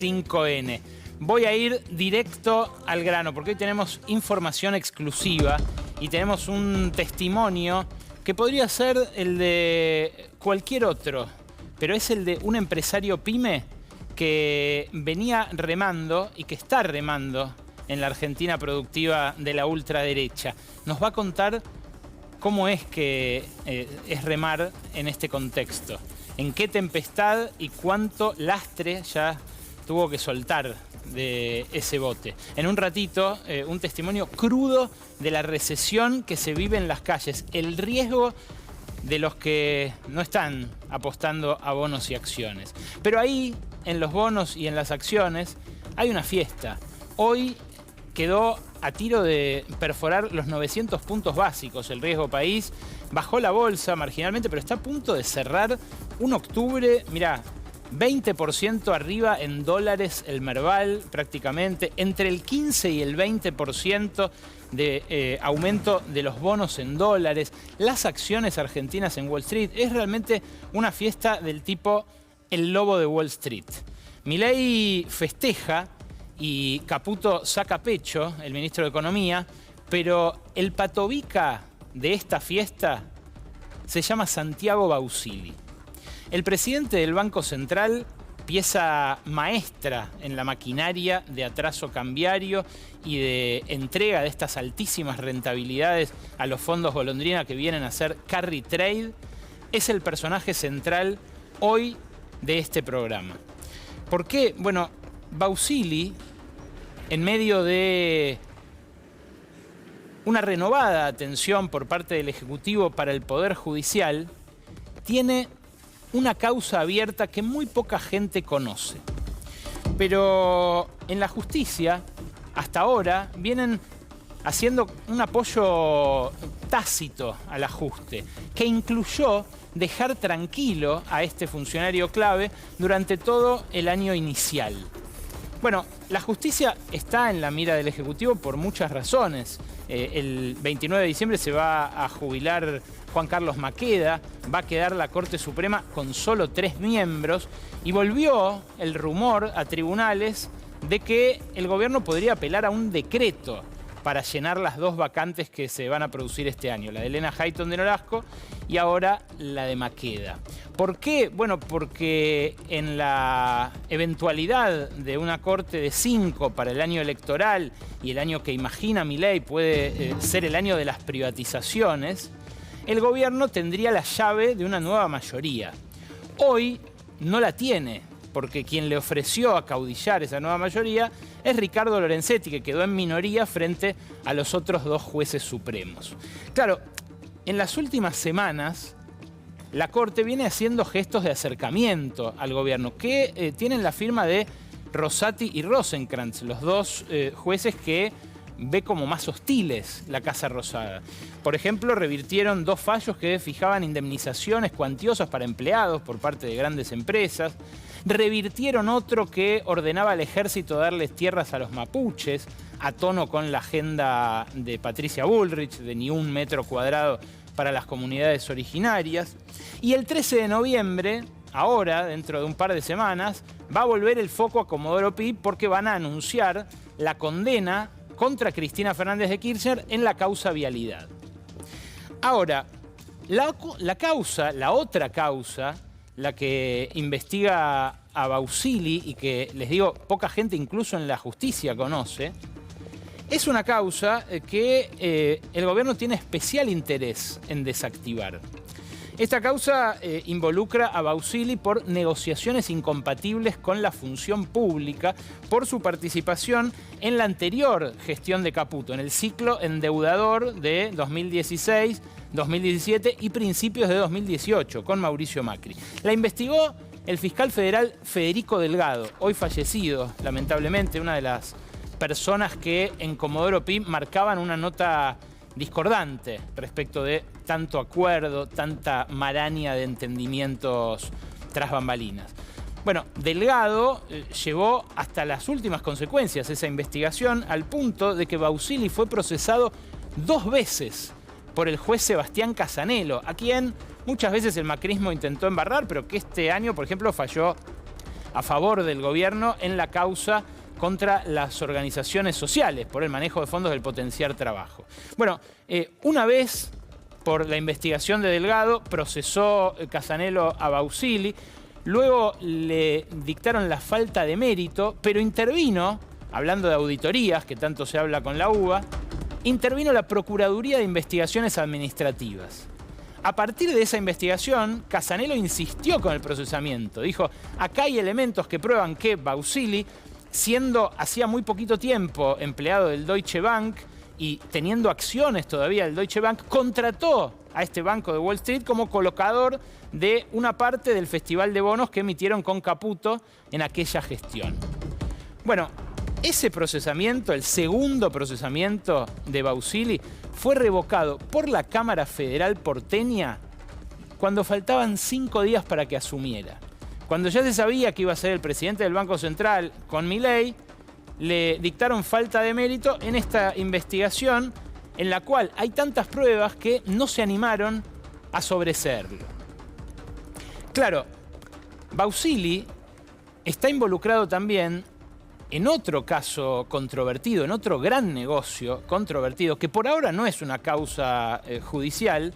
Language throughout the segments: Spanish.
5N. Voy a ir directo al grano porque hoy tenemos información exclusiva y tenemos un testimonio que podría ser el de cualquier otro, pero es el de un empresario pyme que venía remando y que está remando en la Argentina productiva de la ultraderecha. Nos va a contar cómo es que es remar en este contexto, en qué tempestad y cuánto lastre ya tuvo que soltar de ese bote. En un ratito, un testimonio crudo de la recesión que se vive en las calles, el riesgo de los que no están apostando a bonos y acciones. Pero ahí, en los bonos y en las acciones, hay una fiesta. Hoy quedó a tiro de perforar los 900 puntos básicos el riesgo país. Bajó la bolsa marginalmente, pero está a punto de cerrar un octubre, mirá, 20% arriba en dólares el Merval prácticamente, entre el 15 y el 20% de aumento de los bonos en dólares, las acciones argentinas en Wall Street. Es realmente una fiesta del tipo el lobo de Wall Street. Milei festeja y Caputo saca pecho, el ministro de Economía, pero el patobica de esta fiesta se llama Santiago Bausili. El presidente del Banco Central, pieza maestra en la maquinaria de atraso cambiario y de entrega de estas altísimas rentabilidades a los fondos golondrina que vienen a ser carry trade, es el personaje central hoy de este programa. ¿Por qué? Bueno, Bausili, en medio de una renovada atención por parte del Ejecutivo para el Poder Judicial, tiene una causa abierta que muy poca gente conoce. Pero en la justicia, hasta ahora, vienen haciendo un apoyo tácito al ajuste, que incluyó dejar tranquilo a este funcionario clave durante todo el año inicial. Bueno, la justicia está en la mira del Ejecutivo por muchas razones. El 29 de diciembre se va a jubilar Juan Carlos Maqueda, va a quedar la Corte Suprema con solo 3 miembros y volvió el rumor a tribunales de que el gobierno podría apelar a un decreto para llenar las 2 vacantes que se van a producir este año, la de Elena Hayton de Nolasco y ahora la de Maqueda. ¿Por qué? Bueno, porque en la eventualidad de una corte de 5 para el año electoral y el año que imagina Milei puede ser el año de las privatizaciones, el gobierno tendría la llave de una nueva mayoría. Hoy no la tiene, porque quien le ofreció acaudillar esa nueva mayoría es Ricardo Lorenzetti, que quedó en minoría frente a los otros 2 jueces supremos. Claro, en las últimas semanas, la Corte viene haciendo gestos de acercamiento al gobierno, que tienen la firma de Rosati y Rosenkrantz, los 2 jueces que ve como más hostiles la Casa Rosada. Por ejemplo, revirtieron 2 fallos que fijaban indemnizaciones cuantiosas para empleados por parte de grandes empresas. Revirtieron otro que ordenaba al ejército darles tierras a los mapuches, a tono con la agenda de Patricia Bullrich, de ni 1 metro cuadrado para las comunidades originarias. Y el 13 de noviembre, ahora, dentro de un par de semanas, va a volver el foco a Comodoro Pi porque van a anunciar la condena contra Cristina Fernández de Kirchner en la causa vialidad. Ahora, la otra causa, la que investiga a Bausili y que, les digo, poca gente incluso en la justicia conoce, es una causa que el gobierno tiene especial interés en desactivar. Esta causa involucra a Bausili por negociaciones incompatibles con la función pública por su participación en la anterior gestión de Caputo, en el ciclo endeudador de 2016, 2017 y principios de 2018 con Mauricio Macri. La investigó el fiscal federal Federico Delgado, hoy fallecido, lamentablemente, una de las personas que en Comodoro Pi marcaban una nota discordante respecto de tanto acuerdo, tanta maraña de entendimientos tras bambalinas. Bueno, Delgado llevó hasta las últimas consecuencias esa investigación al punto de que Bausili fue procesado 2 veces por el juez Sebastián Casanelo, a quien muchas veces el macrismo intentó embarrar, pero que este año, por ejemplo, falló a favor del gobierno en la causa contra las organizaciones sociales por el manejo de fondos del Potenciar Trabajo. Bueno, una vez por la investigación de Delgado procesó Casanelo a Bausili, luego le dictaron la falta de mérito, pero intervino, hablando de auditorías, que tanto se habla con la UBA, intervino la Procuraduría de Investigaciones Administrativas. A partir de esa investigación, Casanelo insistió con el procesamiento. Dijo, acá hay elementos que prueban que Bausili, siendo hacía muy poquito tiempo empleado del Deutsche Bank y teniendo acciones todavía del Deutsche Bank, contrató a este banco de Wall Street como colocador de una parte del festival de bonos que emitieron con Caputo en aquella gestión. Bueno, ese procesamiento, el segundo procesamiento de Bausili, fue revocado por la Cámara Federal porteña cuando faltaban 5 días para que asumiera. Cuando ya se sabía que iba a ser el presidente del Banco Central con Milei, le dictaron falta de mérito en esta investigación en la cual hay tantas pruebas que no se animaron a sobreseerlo. Claro, Bausili está involucrado también en otro caso controvertido, en otro gran negocio controvertido, que por ahora no es una causa judicial,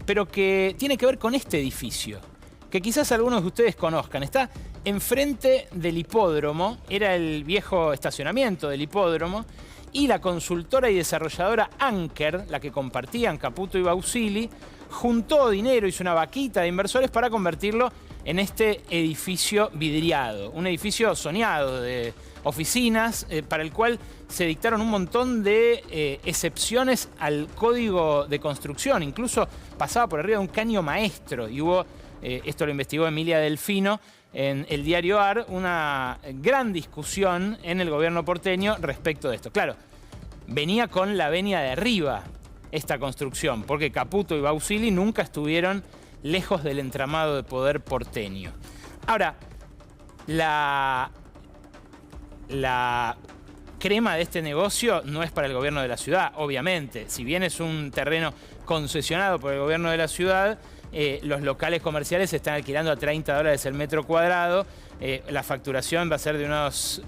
pero que tiene que ver con este edificio, que quizás algunos de ustedes conozcan. Está enfrente del hipódromo, era el viejo estacionamiento del hipódromo, y la consultora y desarrolladora Anker, la que compartían Caputo y Bausili, juntó dinero, hizo una vaquita de inversores para convertirlo en este edificio vidriado, un edificio soñado de oficinas para el cual se dictaron un montón de excepciones al código de construcción, incluso pasaba por arriba de un caño maestro y hubo, esto lo investigó Emilia Delfino en el diario AR, una gran discusión en el gobierno porteño respecto de esto. Claro, venía con la venia de arriba esta construcción, porque Caputo y Bausili nunca estuvieron lejos del entramado de poder porteño. Ahora, la crema de este negocio no es para el gobierno de la ciudad, obviamente. Si bien es un terreno concesionado por el gobierno de la ciudad, los locales comerciales se están alquilando a $30 el metro cuadrado. La facturación va a ser de unos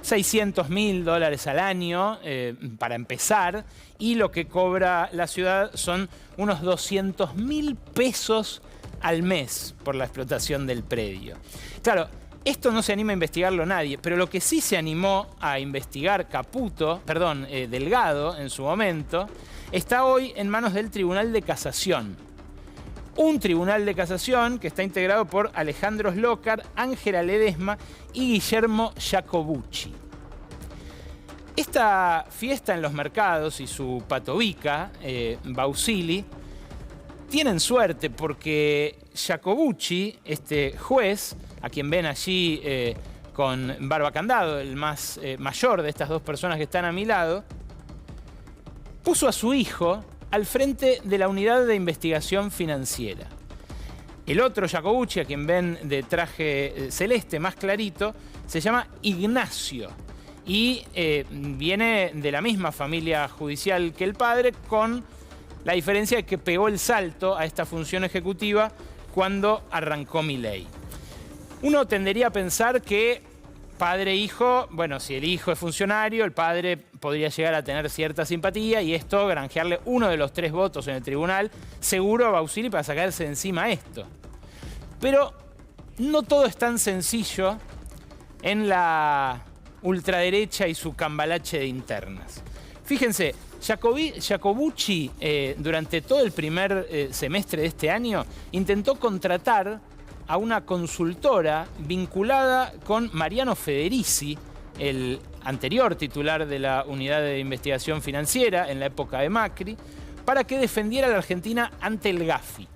$600.000 al año para empezar, y lo que cobra la ciudad son unos 200.000 pesos al mes por la explotación del predio. Claro, esto no se anima a investigarlo nadie, pero lo que sí se animó a investigar Delgado en su momento, está hoy en manos del Tribunal de Casación. Un tribunal de casación que está integrado por Alejandro Slokar, Ángela Ledesma y Guillermo Jacobucci. Esta fiesta en los mercados y su patobica, Bausili, tienen suerte porque Jacobucci, este juez, a quien ven allí con barba candado, el más mayor de estas dos personas que están a mi lado, puso a su hijo al frente de la unidad de investigación financiera. El otro Jacobucci, a quien ven de traje celeste más clarito, se llama Ignacio y viene de la misma familia judicial que el padre, con la diferencia de que pegó el salto a esta función ejecutiva cuando arrancó Milei. Uno tendería a pensar que padre e hijo, bueno, si el hijo es funcionario, el padre podría llegar a tener cierta simpatía y esto granjearle uno de los 3 votos en el tribunal, seguro a Bausili para sacarse de encima esto. Pero no todo es tan sencillo en la ultraderecha y su cambalache de internas. Fíjense, Jacobucci durante todo el primer semestre de este año intentó contratar a una consultora vinculada con Mariano Federici, el anterior titular de la Unidad de Investigación Financiera en la época de Macri, para que defendiera a la Argentina ante el Gafi.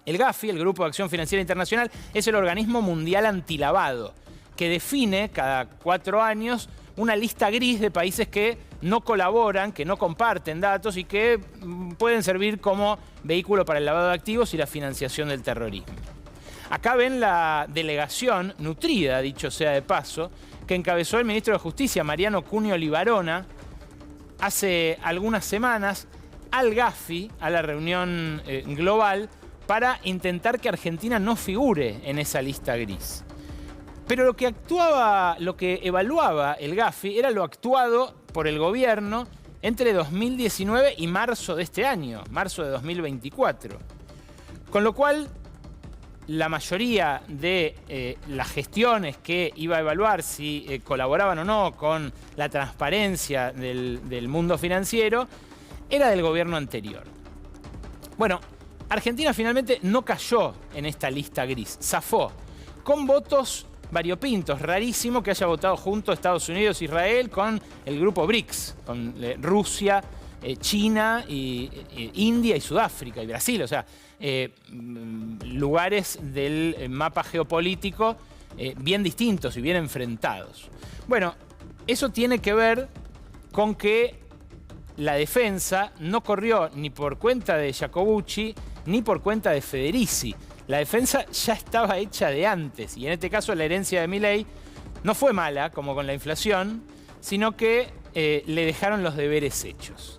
El Gafi, el Grupo de Acción Financiera Internacional, es el organismo mundial antilavado, que define cada 4 años una lista gris de países que no colaboran, que no comparten datos y que pueden servir como vehículo para el lavado de activos y la financiación del terrorismo. Acá ven la delegación, nutrida, dicho sea de paso, que encabezó el ministro de Justicia, Mariano Cunio Libarona, hace algunas semanas al Gafi, a la reunión global, para intentar que Argentina no figure en esa lista gris. Pero lo que evaluaba el Gafi era lo actuado por el gobierno entre 2019 y marzo de este año, marzo de 2024. Con lo cual, la mayoría de las gestiones que iba a evaluar si colaboraban o no con la transparencia del mundo financiero era del gobierno anterior. Bueno, Argentina finalmente no cayó en esta lista gris, zafó, con votos variopintos, rarísimo que haya votado junto a Estados Unidos e Israel con el grupo BRICS, con Rusia, China, India y Sudáfrica y Brasil, o sea, lugares del mapa geopolítico bien distintos y bien enfrentados. Bueno, eso tiene que ver con que la defensa no corrió ni por cuenta de Jacobacci ni por cuenta de Federici. La defensa ya estaba hecha de antes y en este caso la herencia de Milei no fue mala, como con la inflación, sino que le dejaron los deberes hechos.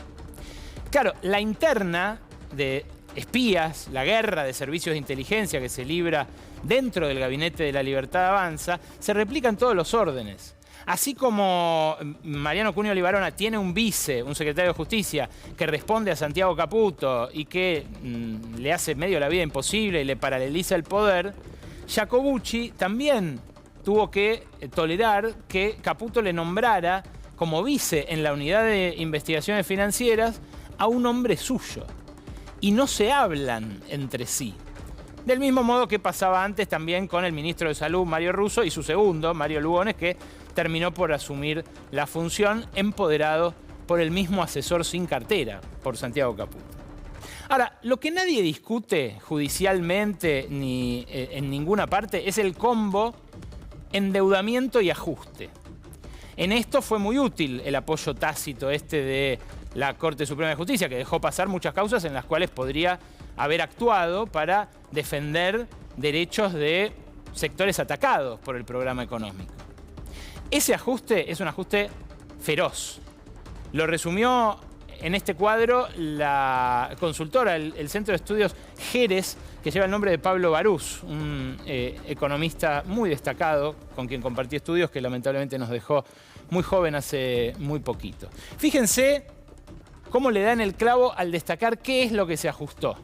Claro, la interna de espías, la guerra de servicios de inteligencia que se libra dentro del Gabinete de la Libertad Avanza, se replica en todos los órdenes. Así como Mariano Cunio Libarona tiene un secretario de Justicia, que responde a Santiago Caputo y que le hace medio la vida imposible y le paraleliza el poder, Jacobacci también tuvo que tolerar que Caputo le nombrara como vice en la unidad de investigaciones financieras a un hombre suyo. Y no se hablan entre sí. Del mismo modo que pasaba antes también con el ministro de Salud, Mario Russo, y su segundo, Mario Lugones, que terminó por asumir la función, empoderado por el mismo asesor sin cartera, por Santiago Caputo. Ahora, lo que nadie discute judicialmente ni en ninguna parte es el combo endeudamiento y ajuste. En esto fue muy útil el apoyo tácito de la Corte Suprema de Justicia, que dejó pasar muchas causas en las cuales podría haber actuado para defender derechos de sectores atacados por el programa económico. Ese ajuste es un ajuste feroz. Lo resumió en este cuadro la consultora, el Centro de Estudios Jerez, que lleva el nombre de Pablo Barús, un economista muy destacado, con quien compartí estudios, que lamentablemente nos dejó muy joven hace muy poquito. Fíjense cómo le dan el clavo al destacar qué es lo que se ajustó.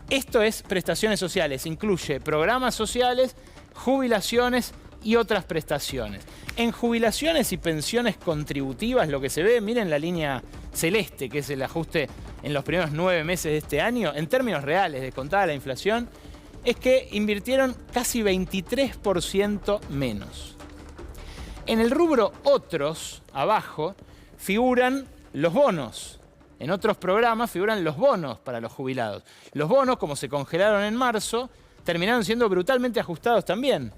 Esto es prestaciones sociales, incluye programas sociales, jubilaciones y otras prestaciones. En jubilaciones y pensiones contributivas lo que se ve, miren la línea celeste, que es el ajuste en los primeros 9 meses de este año, en términos reales, descontada la inflación, es que invirtieron casi 23% menos. En el rubro otros, abajo, figuran los bonos. En otros programas figuran los bonos para los jubilados. Los bonos, como se congelaron en marzo, terminaron siendo brutalmente ajustados también.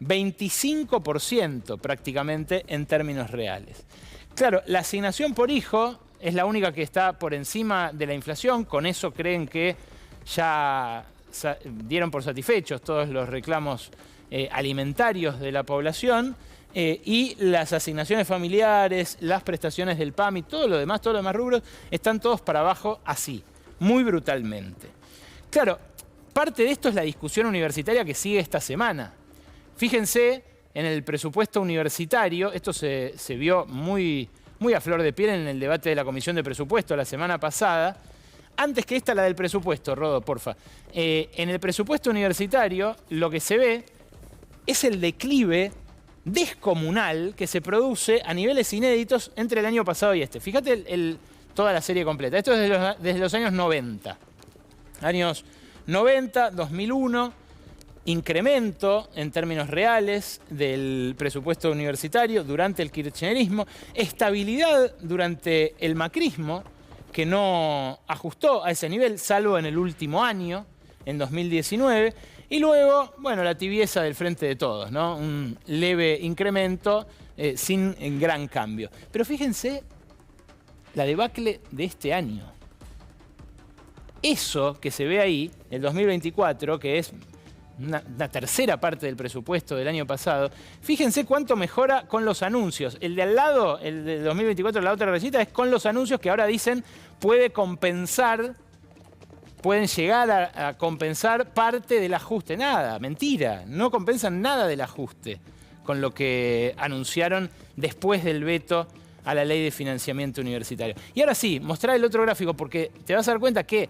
25% prácticamente en términos reales. Claro, la asignación por hijo es la única que está por encima de la inflación. Con eso creen que ya dieron por satisfechos todos los reclamos alimentarios de la población. Y las asignaciones familiares, las prestaciones del PAMI y todos los demás rubros están todos para abajo así, muy brutalmente. Claro, parte de esto es la discusión universitaria que sigue esta semana. Fíjense en el presupuesto universitario, esto se vio muy a flor de piel en el debate de la Comisión de Presupuesto la semana pasada. Antes que esta, la del presupuesto, Rodo, porfa. En el presupuesto universitario lo que se ve es el declive descomunal que se produce a niveles inéditos entre el año pasado y este. Fíjate toda la serie completa. Esto es desde los años 90. Años 90, 2001, incremento en términos reales del presupuesto universitario durante el kirchnerismo, estabilidad durante el macrismo, que no ajustó a ese nivel, salvo en el último año, en 2019, y luego, bueno, la tibieza del Frente de Todos, ¿no? Un leve incremento sin gran cambio. Pero fíjense la debacle de este año. Eso que se ve ahí, el 2024, que es una tercera parte del presupuesto del año pasado, fíjense cuánto mejora con los anuncios. El de al lado, el de 2024, la otra rayita, es con los anuncios que ahora dicen puede compensar pueden llegar a compensar parte del ajuste. Nada, mentira, no compensan nada del ajuste con lo que anunciaron después del veto a la ley de financiamiento universitario. Y ahora sí, mostrar el otro gráfico, porque te vas a dar cuenta que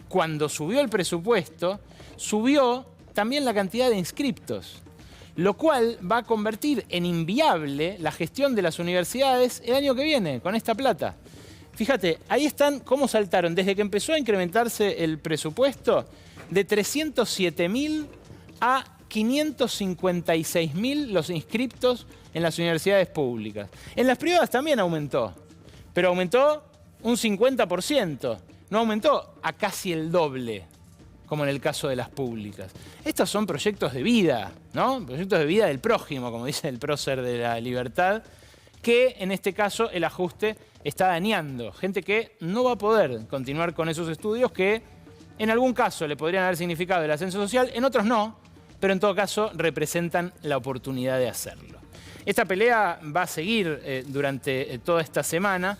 cuando subió el presupuesto, subió también la cantidad de inscriptos, lo cual va a convertir en inviable la gestión de las universidades el año que viene, con esta plata. Fíjate, ahí están cómo saltaron desde que empezó a incrementarse el presupuesto de 307.000 a 556.000 los inscriptos en las universidades públicas. En las privadas también aumentó, pero aumentó un 50%, no aumentó a casi el doble, como en el caso de las públicas. Estos son proyectos de vida, ¿no? Proyectos de vida del prójimo, como dice el prócer de la libertad, que en este caso el ajuste está dañando. Gente que no va a poder continuar con esos estudios que en algún caso le podrían haber significado el ascenso social, en otros no, pero en todo caso representan la oportunidad de hacerlo. Esta pelea va a seguir durante toda esta semana,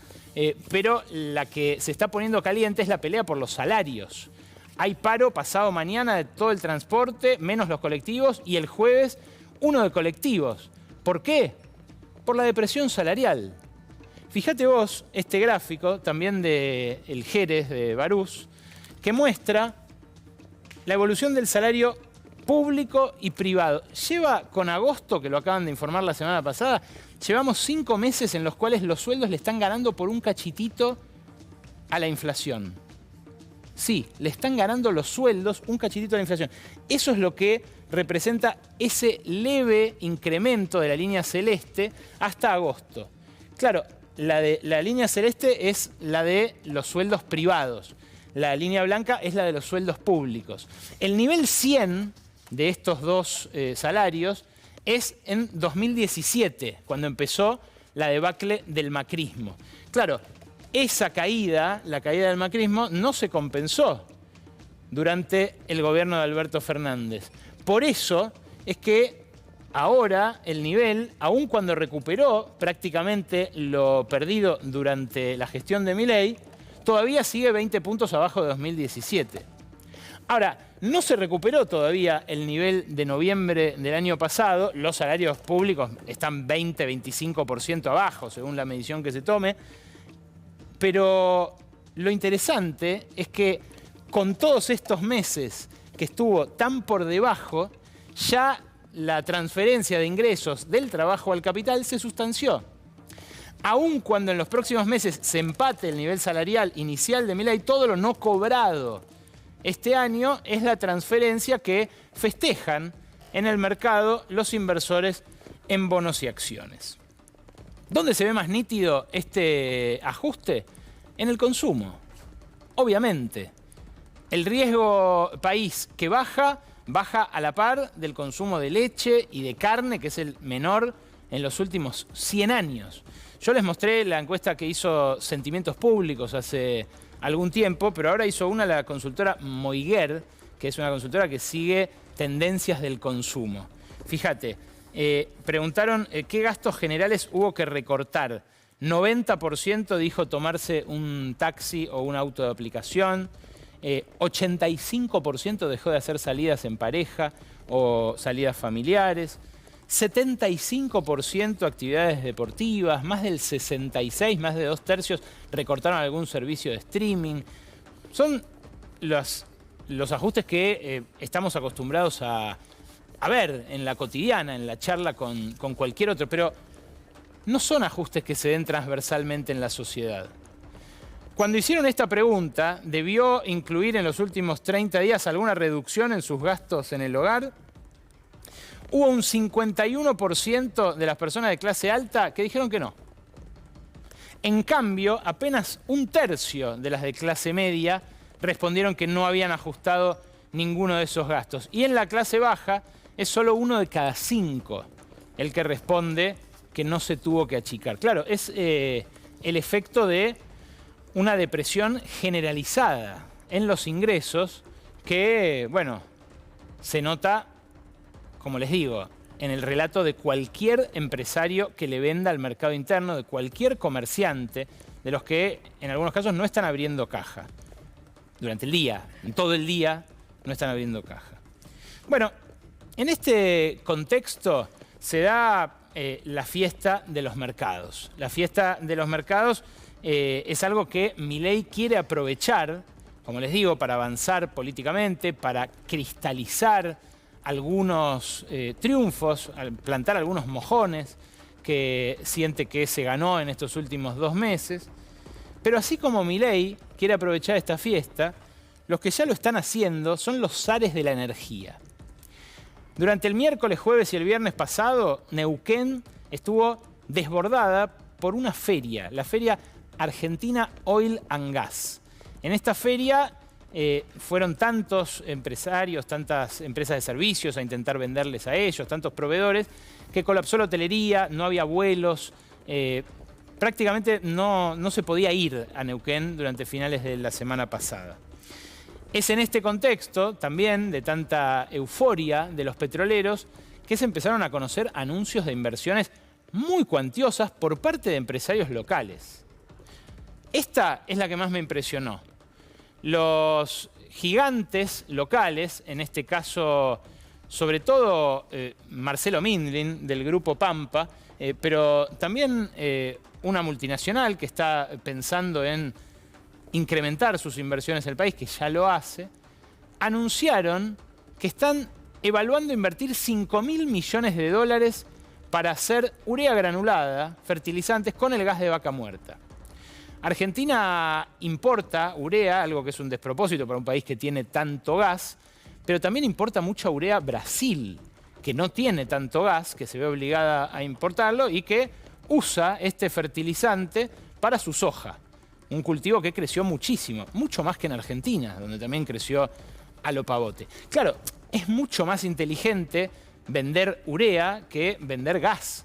pero la que se está poniendo caliente es la pelea por los salarios. Hay paro pasado mañana de todo el transporte, menos los colectivos, y el jueves uno de colectivos. ¿Por qué? Por la depresión salarial. Fíjate vos este gráfico, también de El Jerez, de Barús, que muestra la evolución del salario público y privado. Lleva con agosto, que lo acaban de informar la semana pasada, llevamos 5 meses en los cuales los sueldos le están ganando por un cachitito a la inflación. Sí, le están ganando los sueldos un cachitito a la inflación. Eso es lo que representa ese leve incremento de la línea celeste hasta agosto. Claro, la línea celeste es la de los sueldos privados. La línea blanca es la de los sueldos públicos. El nivel 100 de estos dos salarios es en 2017, cuando empezó la debacle del macrismo. Claro, esa caída, la caída del macrismo, no se compensó durante el gobierno de Alberto Fernández. Por eso es que ahora el nivel, aun cuando recuperó prácticamente lo perdido durante la gestión de Milei, todavía sigue 20 puntos abajo de 2017. Ahora, no se recuperó todavía el nivel de noviembre del año pasado. Los salarios públicos están 20-25% abajo, según la medición que se tome. Pero lo interesante es que con todos estos meses que estuvo tan por debajo, ya la transferencia de ingresos del trabajo al capital se sustanció. Aun cuando en los próximos meses se empate el nivel salarial inicial de Milei, todo lo no cobrado este año es la transferencia que festejan en el mercado los inversores en bonos y acciones. ¿Dónde se ve más nítido este ajuste? En el consumo. Obviamente. El riesgo país que baja a la par del consumo de leche y de carne, que es el menor en los últimos 100 años. Yo les mostré la encuesta que hizo Sentimientos Públicos hace algún tiempo, pero ahora hizo una la consultora Moiguer, que es una consultora que sigue tendencias del consumo. Fíjate, preguntaron qué gastos generales hubo que recortar. 90% dijo tomarse un taxi o un auto de aplicación. 85% dejó de hacer salidas en pareja o salidas familiares. 75% actividades deportivas, más del 66%, más de 2/3 recortaron algún servicio de streaming. Son los ajustes que estamos acostumbrados a ver en la cotidiana, en la charla con cualquier otro, pero no son ajustes que se den transversalmente en la sociedad. Cuando hicieron esta pregunta, ¿debió incluir en los últimos 30 días alguna reducción en sus gastos en el hogar? Hubo un 51% de las personas de clase alta que dijeron que no. En cambio, apenas 1/3 de las de clase media respondieron que no habían ajustado ninguno de esos gastos. Y en la clase baja es solo 1 de cada 5 el que responde que no se tuvo que achicar. Claro, es el efecto de una depresión generalizada en los ingresos que, bueno, se nota, como les digo, en el relato de cualquier empresario que le venda al mercado interno, de cualquier comerciante, de los que en algunos casos no están abriendo caja. durante el día, en todo el día, no están abriendo caja. Bueno, en este contexto se da la fiesta de los mercados. La fiesta de los mercados es algo que Milei quiere aprovechar, como les digo, para avanzar políticamente, para cristalizar algunos triunfos, plantar algunos mojones que siente que se ganó en estos últimos 2 meses. Pero así como Milei quiere aprovechar esta fiesta, los que ya lo están haciendo son los zares de la energía. Durante el miércoles, jueves y el viernes pasado, Neuquén estuvo desbordada por una feria, la Feria Argentina Oil and Gas. En esta feria fueron tantos empresarios, tantas empresas de servicios a intentar venderles a ellos, tantos proveedores, que colapsó la hotelería, no había vuelos, prácticamente no se podía ir a Neuquén durante finales de la semana pasada. Es en este contexto, también de tanta euforia de los petroleros, que se empezaron a conocer anuncios de inversiones muy cuantiosas por parte de empresarios locales. Esta es la que más me impresionó. Los gigantes locales, en este caso, sobre todo Marcelo Mindlin, del grupo Pampa, pero también una multinacional que está pensando en incrementar sus inversiones en el país, que ya lo hace, anunciaron que están evaluando invertir $5.000 millones para hacer urea granulada, fertilizantes, con el gas de vaca muerta. Argentina importa urea, algo que es un despropósito para un país que tiene tanto gas, pero también importa mucha urea Brasil, que no tiene tanto gas, que se ve obligada a importarlo y que usa este fertilizante para su soja. Un cultivo que creció muchísimo, mucho más que en Argentina, donde también creció a lo pavote. Claro, es mucho más inteligente vender urea que vender gas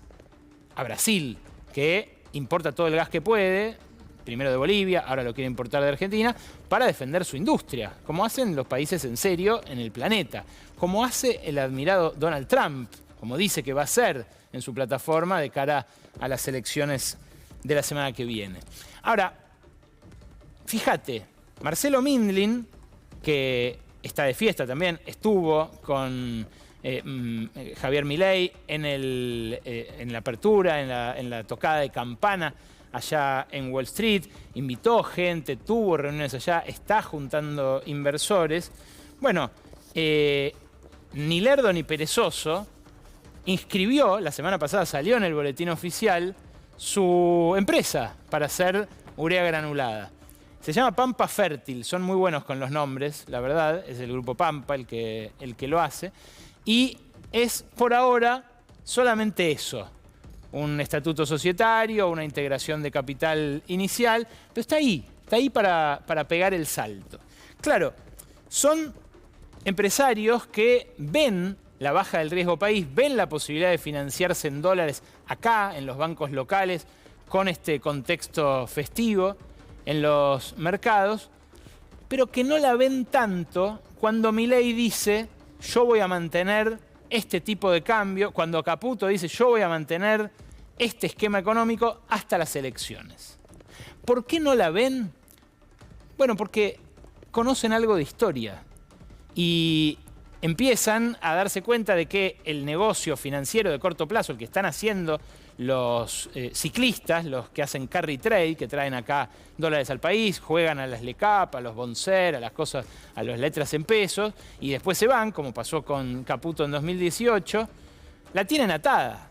a Brasil, que importa todo el gas que puede, primero de Bolivia, ahora lo quiere importar de Argentina, para defender su industria, como hacen los países en serio en el planeta, como hace el admirado Donald Trump, como dice que va a hacer en su plataforma de cara a las elecciones de la semana que viene. Ahora, fíjate, Marcelo Mindlin, que está de fiesta también, estuvo con Javier Milei en la apertura, en la tocada de campana allá en Wall Street, invitó gente, tuvo reuniones allá, está juntando inversores. Bueno, ni lerdo ni perezoso, inscribió, la semana pasada salió en el boletín oficial, su empresa para hacer urea granulada. Se llama Pampa Fértil, son muy buenos con los nombres, la verdad, es el grupo Pampa el que lo hace. Y es por ahora solamente eso, un estatuto societario, una integración de capital inicial, pero está ahí para pegar el salto. Claro, son empresarios que ven la baja del riesgo país, ven la posibilidad de financiarse en dólares acá, en los bancos locales, con este contexto festivo en los mercados, pero que no la ven tanto cuando Milei dice yo voy a mantener este tipo de cambio, cuando Caputo dice yo voy a mantener este esquema económico hasta las elecciones. ¿Por qué no la ven? Bueno, porque conocen algo de historia y empiezan a darse cuenta de que el negocio financiero de corto plazo, el que están haciendo los ciclistas, los que hacen carry trade, que traen acá dólares al país, juegan a las LECAP, a los Bonser, a las cosas, a las letras en pesos, y después se van, como pasó con Caputo en 2018, la tienen atada.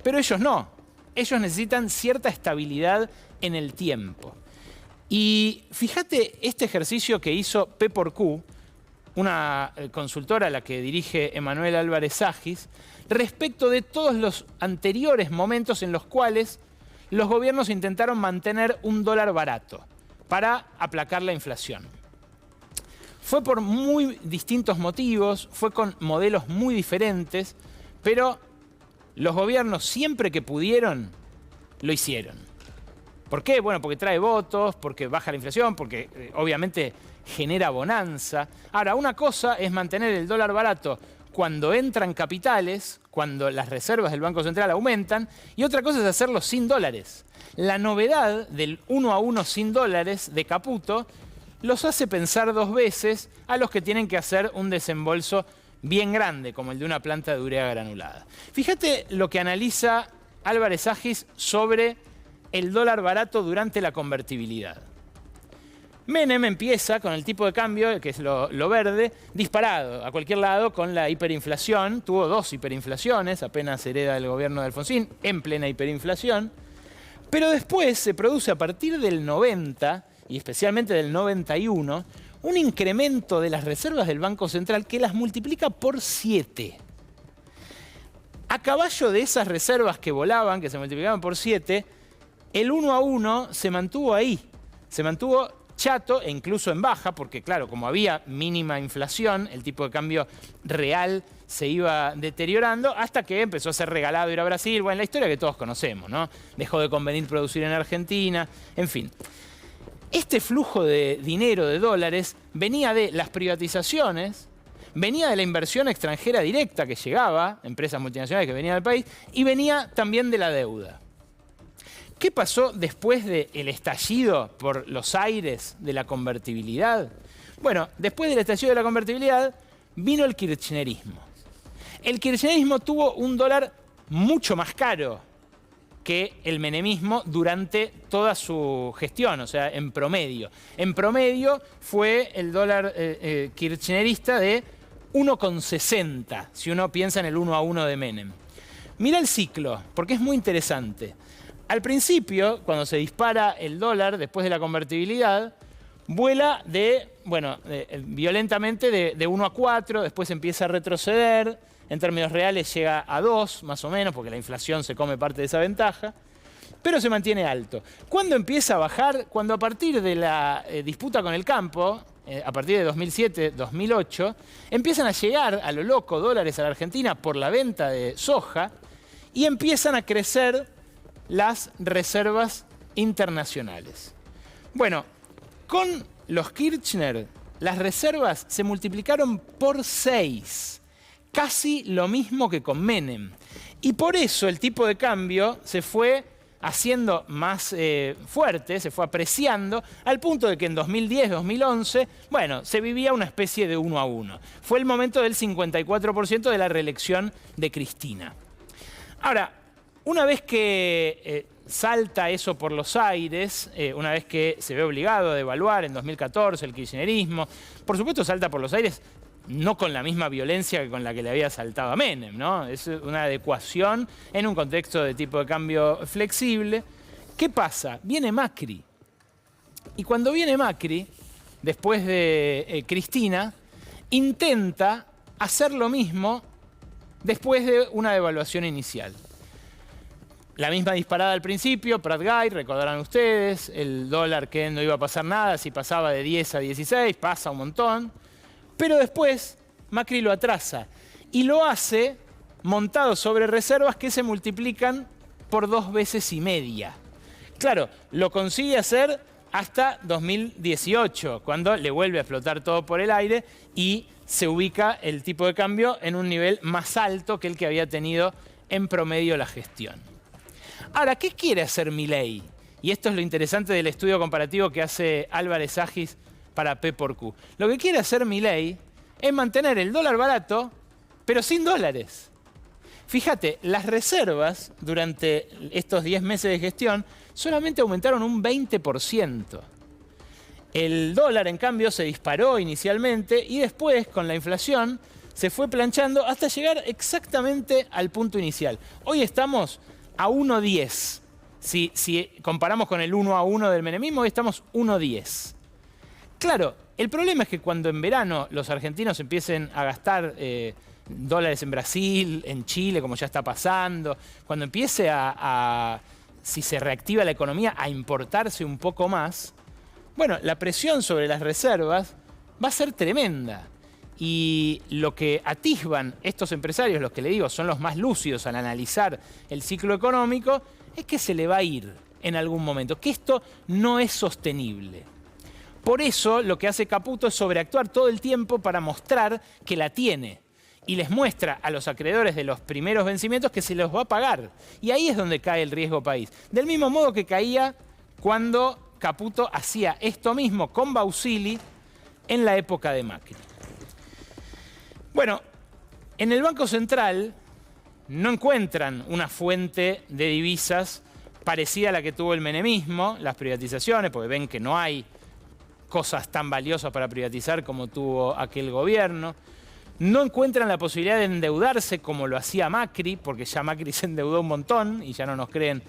Pero ellos no. Ellos necesitan cierta estabilidad en el tiempo. Y fíjate este ejercicio que hizo P4Q, una consultora a la que dirige Emanuel Álvarez Agis, respecto de todos los anteriores momentos en los cuales los gobiernos intentaron mantener un dólar barato para aplacar la inflación. Fue por muy distintos motivos, fue con modelos muy diferentes, pero los gobiernos siempre que pudieron lo hicieron. ¿Por qué? Bueno, porque trae votos, porque baja la inflación, porque obviamente genera bonanza. Ahora, una cosa es mantener el dólar barato cuando entran capitales, cuando las reservas del Banco Central aumentan, y otra cosa es hacerlo sin dólares. La novedad del 1 a 1 sin dólares de Caputo los hace pensar dos veces a los que tienen que hacer un desembolso bien grande, como el de una planta de urea granulada. Fíjate lo que analiza Álvarez Agis sobre el dólar barato durante la convertibilidad. Menem empieza con el tipo de cambio, que es lo verde, disparado a cualquier lado con la hiperinflación. Tuvo dos hiperinflaciones, apenas hereda del gobierno de Alfonsín, en plena hiperinflación. Pero después se produce a partir del 90, y especialmente del 91, un incremento de las reservas del Banco Central que las multiplica por 7. A caballo de esas reservas que volaban, que se multiplicaban por 7, el 1 a 1 se mantuvo ahí. Se mantuvo chato e incluso en baja, porque claro, como había mínima inflación, el tipo de cambio real se iba deteriorando hasta que empezó a ser regalado ir a Brasil. Bueno, la historia que todos conocemos, ¿no? Dejó de convenir producir en Argentina, en fin. Este flujo de dinero, de dólares, venía de las privatizaciones, venía de la inversión extranjera directa que llegaba, empresas multinacionales que venían al país, y venía también de la deuda. ¿Qué pasó después del estallido por los aires de la convertibilidad? Bueno, después del estallido de la convertibilidad vino el kirchnerismo. El kirchnerismo tuvo un dólar mucho más caro que el menemismo durante toda su gestión, o sea, en promedio. En promedio fue el dólar kirchnerista de 1,60, si uno piensa en el 1 a 1 de Menem. Mira el ciclo, porque es muy interesante. Al principio, cuando se dispara el dólar después de la convertibilidad, vuela violentamente de 1 a 4, después empieza a retroceder, en términos reales llega a 2, más o menos, porque la inflación se come parte de esa ventaja, pero se mantiene alto. ¿Cuándo empieza a bajar? Cuando a partir de la disputa con el campo, a partir de 2007-2008, empiezan a llegar a lo loco dólares a la Argentina por la venta de soja y empiezan a crecer las reservas internacionales. Bueno, con los Kirchner, las reservas se multiplicaron por 6, casi lo mismo que con Menem. Y por eso el tipo de cambio se fue haciendo más fuerte, se fue apreciando, al punto de que en 2010-2011, bueno, se vivía una especie de 1 a 1. Fue el momento del 54% de la reelección de Cristina. Ahora, una vez que salta eso por los aires, una vez que se ve obligado a devaluar en 2014 el kirchnerismo, por supuesto salta por los aires no con la misma violencia que con la que le había saltado a Menem, ¿no? Es una adecuación en un contexto de tipo de cambio flexible. ¿Qué pasa? Viene Macri. Y cuando viene Macri, después de Cristina, intenta hacer lo mismo después de una devaluación inicial. La misma disparada al principio, Prat-Gay, recordarán ustedes, el dólar que no iba a pasar nada, si pasaba de 10 a 16, pasa un montón. Pero después Macri lo atrasa y lo hace montado sobre reservas que se multiplican por 2,5 veces. Claro, lo consigue hacer hasta 2018, cuando le vuelve a explotar todo por el aire y se ubica el tipo de cambio en un nivel más alto que el que había tenido en promedio la gestión. Ahora, ¿qué quiere hacer Milei? Y esto es lo interesante del estudio comparativo que hace Álvarez Agis para P por Q. Lo que quiere hacer Milei es mantener el dólar barato, pero sin dólares. Fíjate, las reservas durante estos 10 meses de gestión solamente aumentaron un 20%. El dólar, en cambio, se disparó inicialmente y después, con la inflación, se fue planchando hasta llegar exactamente al punto inicial. Hoy estamos a 1,10. Si comparamos con el 1 a 1 del menemismo, hoy estamos 1,10. Claro, el problema es que cuando en verano los argentinos empiecen a gastar dólares en Brasil, en Chile, como ya está pasando, cuando empiece si se reactiva la economía, a importarse un poco más, bueno, la presión sobre las reservas va a ser tremenda. Y lo que atisban estos empresarios, los que le digo son los más lúcidos al analizar el ciclo económico, es que se le va a ir en algún momento, que esto no es sostenible. Por eso lo que hace Caputo es sobreactuar todo el tiempo para mostrar que la tiene. Y les muestra a los acreedores de los primeros vencimientos que se los va a pagar. Y ahí es donde cae el riesgo país. Del mismo modo que caía cuando Caputo hacía esto mismo con Bausili en la época de Macri. Bueno, en el Banco Central no encuentran una fuente de divisas parecida a la que tuvo el menemismo, las privatizaciones, porque ven que no hay cosas tan valiosas para privatizar como tuvo aquel gobierno. No encuentran la posibilidad de endeudarse como lo hacía Macri, porque ya Macri se endeudó un montón y ya no nos creen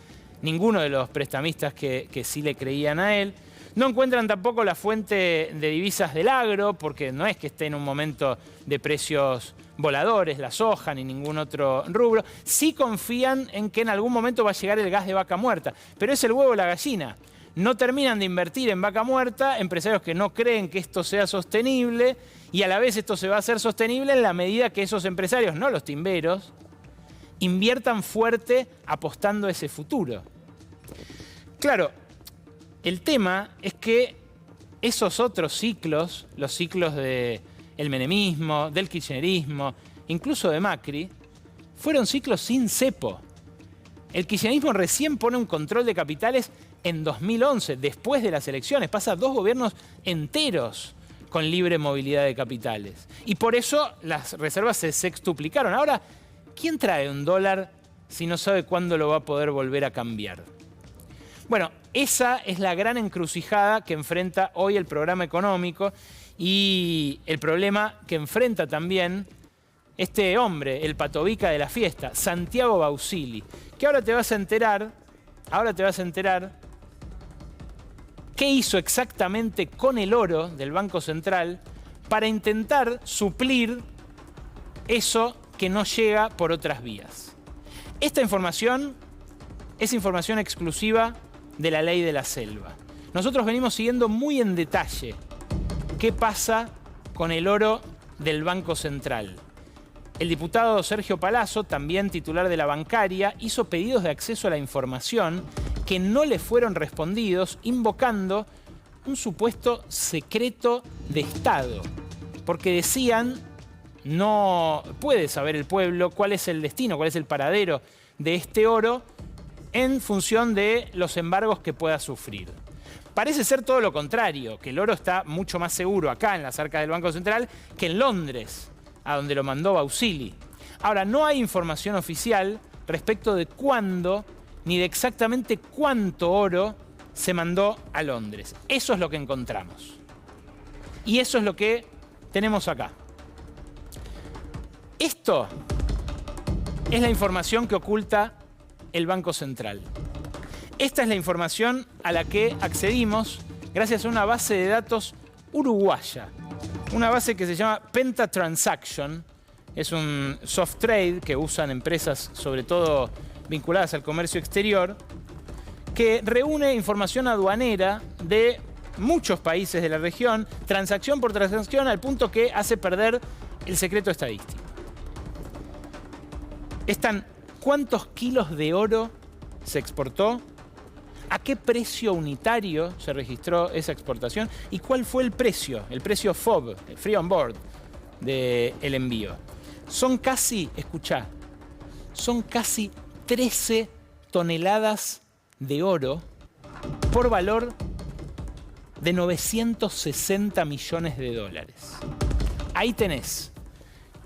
ninguno de los prestamistas que sí le creían a él. No encuentran tampoco la fuente de divisas del agro, porque no es que esté en un momento de precios voladores, la soja ni ningún otro rubro. Sí confían en que en algún momento va a llegar el gas de vaca muerta, pero es el huevo o la gallina. No terminan de invertir en vaca muerta, empresarios que no creen que esto sea sostenible, y a la vez esto se va a hacer sostenible en la medida que esos empresarios, no los timberos, inviertan fuerte apostando a ese futuro. Claro, el tema es que esos otros ciclos, los ciclos del menemismo, del kirchnerismo, incluso de Macri, fueron ciclos sin cepo. El kirchnerismo recién pone un control de capitales en 2011, después de las elecciones. Pasa 2 gobiernos enteros con libre movilidad de capitales. Y por eso las reservas se sextuplicaron. Ahora, ¿quién trae un dólar si no sabe cuándo lo va a poder volver a cambiar? Bueno, esa es la gran encrucijada que enfrenta hoy el programa económico y el problema que enfrenta también este hombre, el patovica de la fiesta, Santiago Bausili, que ahora te vas a enterar qué hizo exactamente con el oro del Banco Central para intentar suplir eso que no llega por otras vías. Esta información es información exclusiva de la ley de la selva. Nosotros venimos siguiendo muy en detalle qué pasa con el oro del Banco Central. El diputado Sergio Palazzo, también titular de la bancaria, hizo pedidos de acceso a la información que no le fueron respondidos, invocando un supuesto secreto de Estado. Porque decían, no puede saber el pueblo cuál es el destino, cuál es el paradero de este oro en función de los embargos que pueda sufrir. Parece ser todo lo contrario, que el oro está mucho más seguro acá en las arcas del Banco Central que en Londres, a donde lo mandó Bausili. Ahora, no hay información oficial respecto de cuándo ni de exactamente cuánto oro se mandó a Londres. Eso es lo que encontramos. Y eso es lo que tenemos acá. Esto es la información que oculta el Banco Central. Esta es la información a la que accedimos gracias a una base de datos uruguaya. Una base que se llama Pentatransaction. Es un soft trade que usan empresas, sobre todo vinculadas al comercio exterior, que reúne información aduanera de muchos países de la región, transacción por transacción, al punto que hace perder el secreto estadístico. Están cuántos kilos de oro se exportó, a qué precio unitario se registró esa exportación y cuál fue el precio FOB, Free On Board, del envío. Son casi, escuchá, son casi 13 toneladas de oro por valor de 960 millones de dólares. Ahí tenés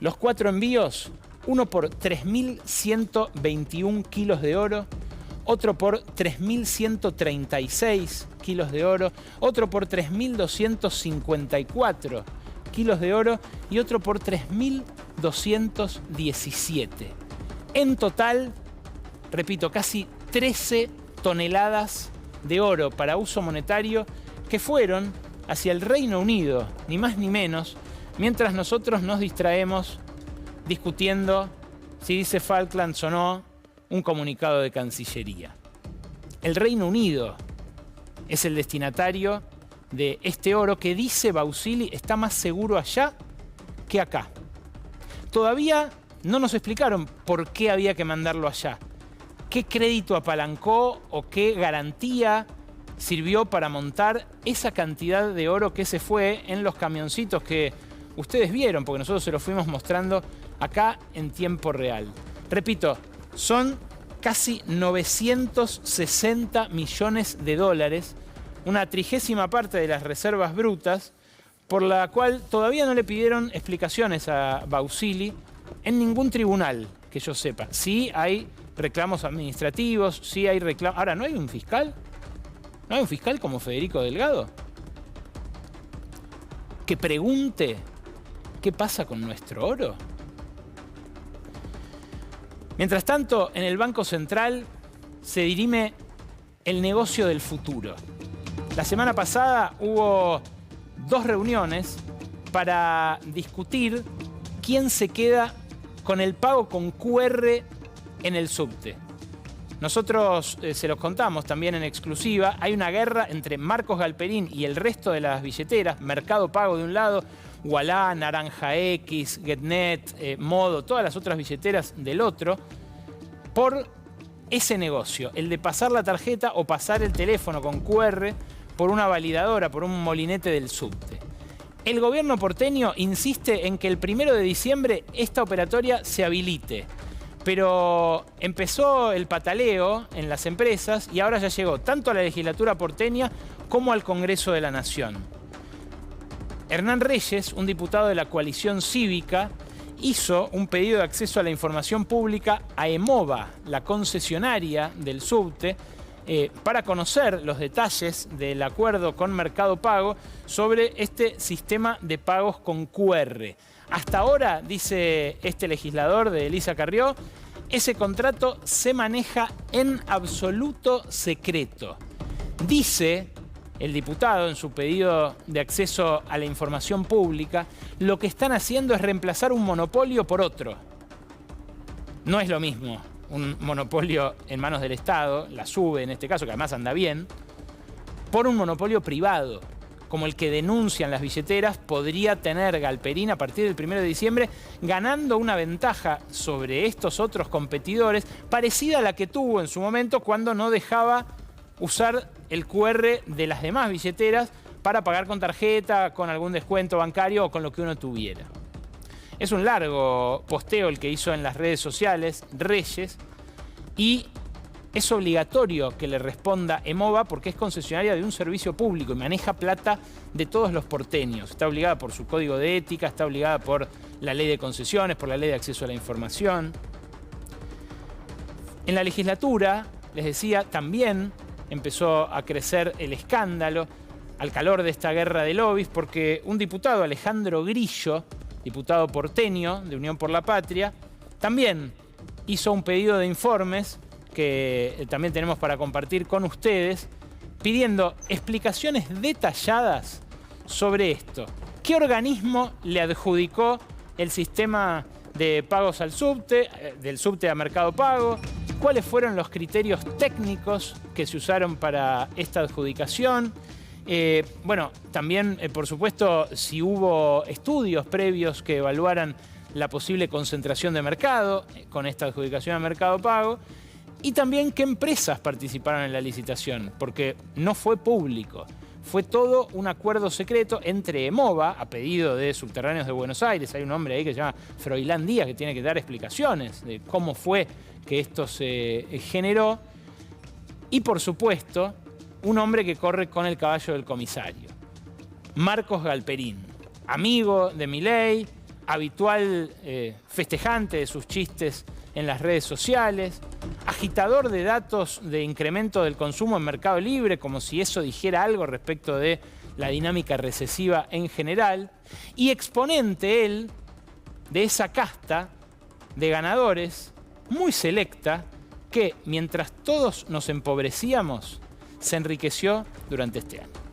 los 4 envíos, uno por 3.121 kilos de oro, otro por 3.136 kilos de oro, otro por 3.254 kilos de oro y otro por 3.217. En total, repito, casi 13 toneladas de oro para uso monetario que fueron hacia el Reino Unido, ni más ni menos, mientras nosotros nos distraemos discutiendo si dice Falklands o no un comunicado de Cancillería. El Reino Unido es el destinatario de este oro que, dice Bausili, está más seguro allá que acá. Todavía no nos explicaron por qué había que mandarlo allá. ¿Qué crédito apalancó o qué garantía sirvió para montar esa cantidad de oro que se fue en los camioncitos que ustedes vieron? Porque nosotros se los fuimos mostrando acá en tiempo real. Repito, son casi 960 millones de dólares una 30ª parte de las reservas brutas, por la cual todavía no le pidieron explicaciones a Bausili en ningún tribunal, que yo sepa. Sí hay reclamos administrativos, sí hay reclamos... Ahora, ¿no hay un fiscal? ¿No hay un fiscal como Federico Delgado? Que pregunte qué pasa con nuestro oro. Mientras tanto, en el Banco Central se dirime el negocio del futuro. La semana pasada hubo 2 reuniones para discutir quién se queda con el pago con QR en el subte. Nosotros se los contamos también en exclusiva. Hay una guerra entre Marcos Galperín y el resto de las billeteras. Mercado Pago de un lado, Ualá, Naranja X, Getnet, Modo, todas las otras billeteras del otro, por ese negocio, el de pasar la tarjeta o pasar el teléfono con QR por una validadora, por un molinete del subte. El gobierno porteño insiste en que el 1 de diciembre esta operatoria se habilite. Pero empezó el pataleo en las empresas y ahora ya llegó tanto a la legislatura porteña como al Congreso de la Nación. Hernán Reyes, un diputado de la coalición cívica, hizo un pedido de acceso a la información pública a EMOVA, la concesionaria del subte, para conocer los detalles del acuerdo con Mercado Pago sobre este sistema de pagos con QR. Hasta ahora, dice este legislador de Elisa Carrió, ese contrato se maneja en absoluto secreto. Dice el diputado en su pedido de acceso a la información pública, lo que están haciendo es reemplazar un monopolio por otro. No es lo mismo un monopolio en manos del Estado, la SUBE en este caso, que además anda bien, por un monopolio privado, como el que denuncian las billeteras, podría tener Galperín a partir del 1 de diciembre, ganando una ventaja sobre estos otros competidores, parecida a la que tuvo en su momento cuando no dejaba usar el QR de las demás billeteras para pagar con tarjeta, con algún descuento bancario o con lo que uno tuviera. Es un largo posteo el que hizo en las redes sociales Reyes y es obligatorio que le responda EMOVA porque es concesionaria de un servicio público y maneja plata de todos los porteños. Está obligada por su código de ética, está obligada por la ley de concesiones, por la ley de acceso a la información. En la legislatura, les decía, también empezó a crecer el escándalo al calor de esta guerra de lobbies porque un diputado, Alejandro Grillo, diputado porteño de Unión por la Patria, también hizo un pedido de informes que también tenemos para compartir con ustedes, pidiendo explicaciones detalladas sobre esto. ¿Qué organismo le adjudicó el sistema de pagos al subte, del subte a Mercado Pago? ¿Cuáles fueron los criterios técnicos que se usaron para esta adjudicación? Bueno, también, por supuesto, si hubo estudios previos que evaluaran la posible concentración de mercado con esta adjudicación a Mercado Pago. Y también qué empresas participaron en la licitación, porque no fue público. Fue todo un acuerdo secreto entre EMOVA, a pedido de Subterráneos de Buenos Aires. Hay un hombre ahí que se llama Froilán Díaz que tiene que dar explicaciones de cómo fue que esto se generó. Y, por supuesto, un hombre que corre con el caballo del comisario. Marcos Galperín, amigo de Milei, habitual festejante de sus chistes en las redes sociales, agitador de datos de incremento del consumo en Mercado Libre, como si eso dijera algo respecto de la dinámica recesiva en general, y exponente él de esa casta de ganadores muy selecta que, mientras todos nos empobrecíamos, se enriqueció durante este año.